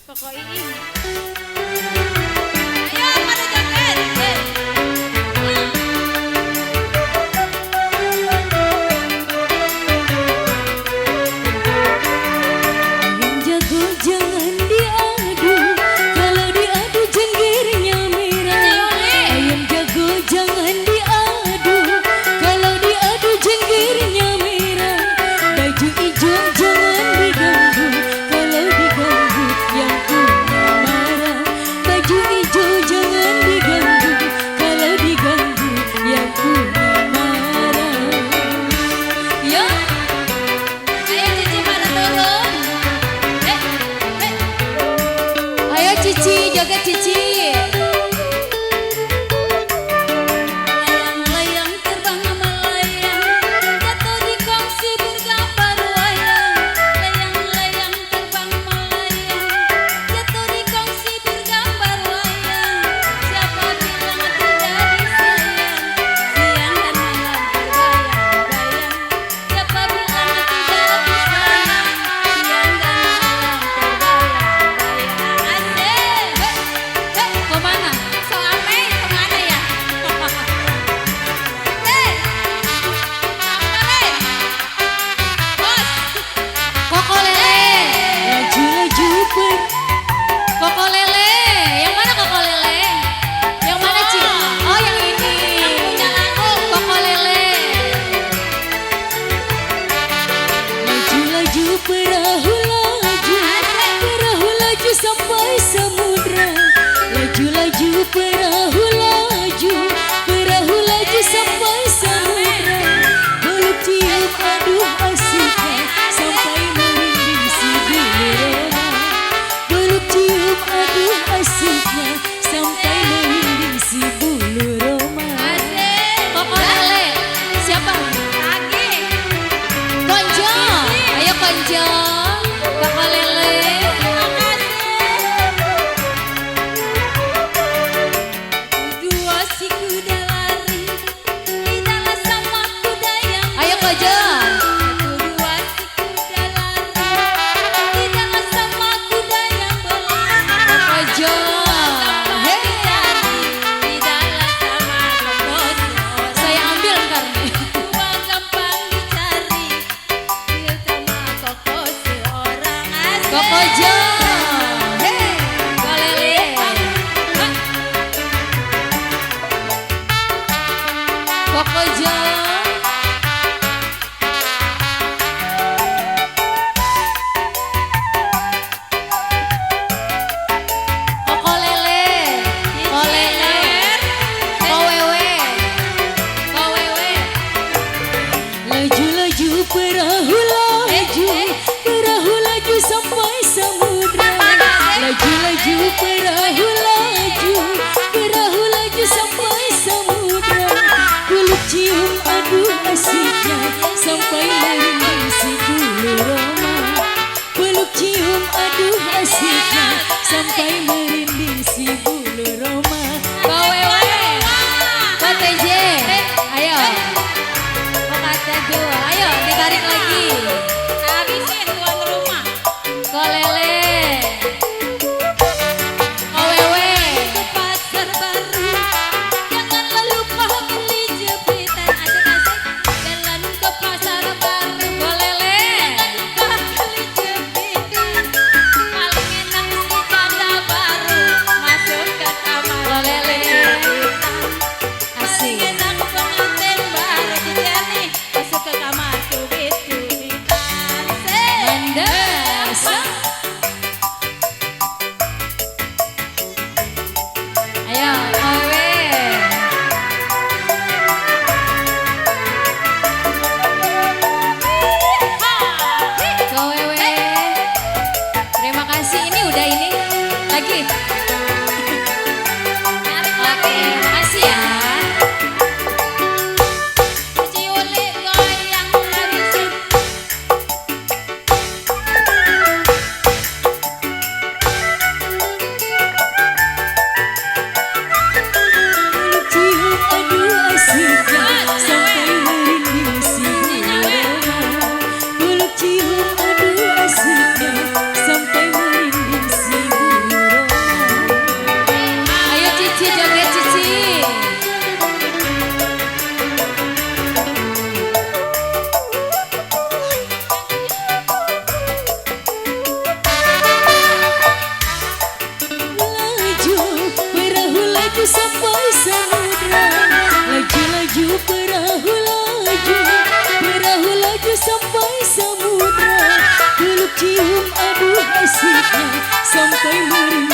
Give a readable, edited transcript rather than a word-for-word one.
Koko Iing. Ayo pada joget. Yang jago jangan diadu, kalau diadu jenggirnya merah. Ayam jago jangan diadu, kalau diadu jenggirnya merah. Baju hijau jangan diganggu, kalau diganggu yang punya marah. Baju hijau jangan diganggu, kalau diganggu yang punya marah. Ya, Ayo Cici pada turun. ayo Cici, joget Cici. Layang-layang terbang melayang, jatuh di kongsi bergambar wayang. Layang-layang terbang melayang, jatuh di kongsi bergambar wayang. Siapa bilang tidak disayang, siang dan malam terbayang-bayang. Siapa bilang tidak disayang, siang dan malam terbayang-bayang. Asik. Kemana? So ame kemana ya? Bos, Koko Lele. Laju-laju per. Koko Lele. Yang mana Koko Lele? Yang mana Ci? Oh yang ini. punya lagu. Koko Lele. Laju-laju perahu laju. Perahu laju sampai samudra. Laju-laju perahu laju. Perahu laju sampai samudra. Peluk cium aduh asiknya sampai merinding si bulu roma. Peluk cium aduh asiknya sampai merinding si bulu roma. Asik. Koko Lele. Siapa? Lagi. Konjo. Ayo Konjo. Koko Lele. Terima kasih. Dua si kuda lari, tidaklah sama kuda yang Ayo Konjo. Dua si kuda lari, tidaklah sama kuda yang berlari. Konjo. Hei, tidaklah sama kokos orang. Saya ambil ntar nih. Dua gampang dicari, tidak sama kokos seorang. Asik. Kokojo. Hei. Koko Lele. Kokojo. Koko Lele. Ko Lele. Ko Wewe. Ko Wewe. Laju-laju perahu laju. Perahu laju sampai samudra. Laju-laju perahu laju. Perahu laju sampai samudra. Peluk cium aduh asiknya sampai merinding si bulu roma. Peluk cium aduh asiknya sampai merinding si bulu roma. Kau Wewe. Kau TJ. Ayo. Kau kata dua. Ayo ditarik lagi. Habisin tuan rumah. Ko Lele. Ko Wewe. Ke pasar baru, janganlah lupa beli jepitan. Asik-asik. Jalan ke pasar baru, Ko Lele. jangan lupa beli jepitan. Paling enak si janda baru, masuk ke kamar. Ko Lele. Paling Asik. enak pengantin baru Cici, masuk ke kamar cubit-cubitan. Mandas. Ayo, Ko Wewe. Ko Wewe. Terima kasih. Ini udah ini. Lagi. Oke, makasih ya. Cici Uli goyang habisin. Peluk cium aduh asiknya sampai merinding si bulu roma. Peluk cium aduh asiknya sampai merinding si bulu cium aduh asiknya sampai meriang.